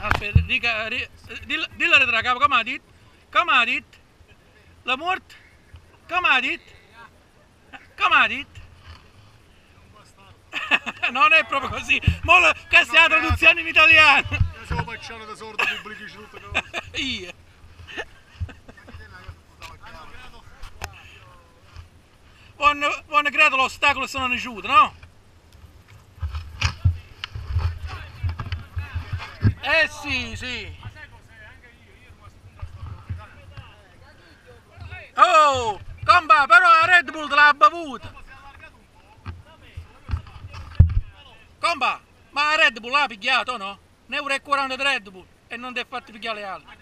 Aspetta, dillo da capo, come ha detto? Come ha detto? La morte? Come ha detto? Come ha detto? Non è proprio così, questa è la traduzione in italiano. Io sono pacciano da sordo pubblici tutto. Io. Hanno creato l'ostacolo e sono nasciuti, no? Eh sì, sì. Oh, compa, però la Red Bull te l'ha bevuta. Compa, ma la Red Bull l'ha pigliato o no? 1,40 € di Red Bull e non ti hai fatto pigliare le altre.